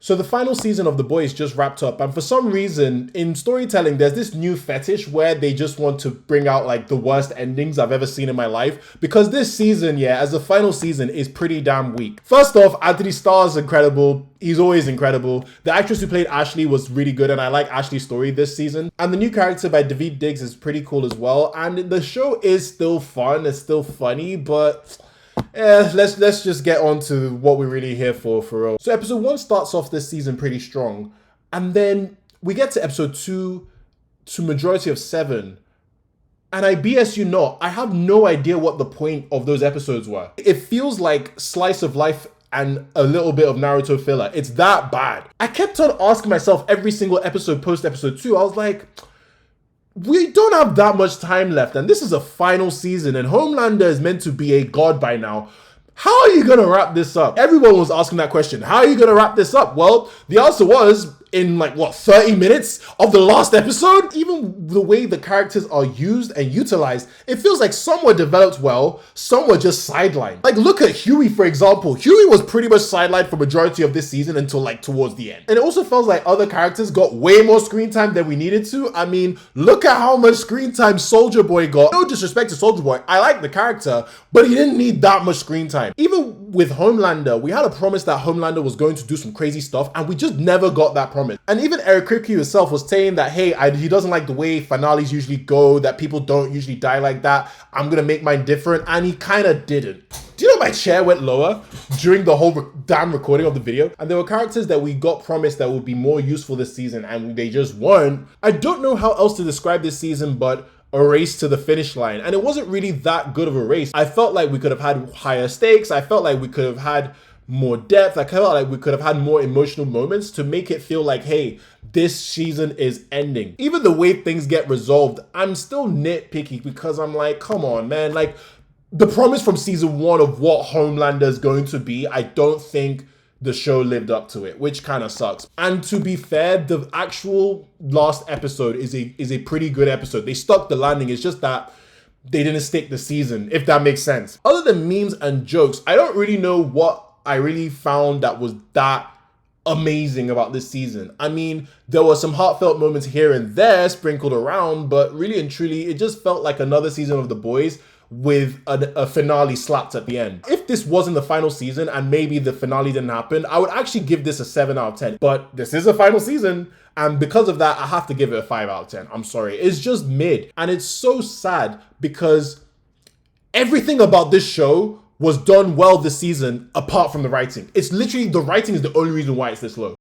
So the final season of The Boys just wrapped up, and for some reason in storytelling there's this new fetish where they just want to bring out like the worst endings I've ever seen in my life, because this season, yeah, as the final season, is pretty damn weak. First off, Anthony Starr is incredible. He's always incredible. The actress who played Ashley was really good, and I like Ashley's story this season. And the new character by Daveed Diggs is pretty cool as well. And the show is still fun, it's still funny, but let's just get on to what we're really here for real. So episode 1 starts off this season pretty strong, and then we get to episode 2 to majority of 7, and I BS you not, I have no idea what the point of those episodes were. It feels like slice of life and a little bit of Naruto filler. It's that bad. I kept on asking myself every single episode post episode 2, I was like, we don't have that much time left, and this is a final season, and Homelander is meant to be a god by now. How are you gonna wrap this up? Everyone was asking that question. How are you gonna wrap this up? Well, the answer was in like, what, 30 minutes of the last episode? Even the way the characters are used and utilized, it feels like some were developed well, some were just sidelined. Like, look at Huey, for example. Huey was pretty much sidelined for majority of this season until like towards the end. And it also feels like other characters got way more screen time than we needed to. I mean, look at how much screen time Soulja Boy got. No disrespect to Soulja Boy, I like the character, but he didn't need that much screen time. Even with Homelander, we had a promise that Homelander was going to do some crazy stuff, and we just never got that promise. And even Eric Kripke himself was saying that, hey, he doesn't like the way finales usually go, that people don't usually die like that. I'm gonna make mine different, and he kind of didn't. Do you know my chair went lower during the whole damn recording of the video? And there were characters that we got promised that would be more useful this season, and they just weren't. I don't know how else to describe this season, but a race to the finish line. And it wasn't really that good of a race. I felt like we could have had higher stakes. I felt like we could have had more depth. I felt like we could have had more emotional moments to make it feel like, hey, this season is ending. Even the way things get resolved, I'm still nitpicky because I'm like, come on, man. Like, the promise from season 1 of what Homelander is going to be, I don't think the show lived up to it, which kind of sucks. And to be fair, the actual last episode is a pretty good episode. They stuck the landing. It's just that they didn't stick the season, if that makes sense. Other than memes and jokes, I don't really know what I really found that was that amazing about this season. I mean, there were some heartfelt moments here and there sprinkled around, but really and truly, it just felt like another season of The Boys with a finale slapped at the end. If this wasn't the final season and maybe the finale didn't happen, I would actually give this a 7 out of 10. But this is a final season, and because of that, I have to give it a 5 out of 10. I'm sorry. It's just mid. And it's so sad because everything about this show was done well this season apart from the writing. It's literally, the writing is the only reason why it's this low.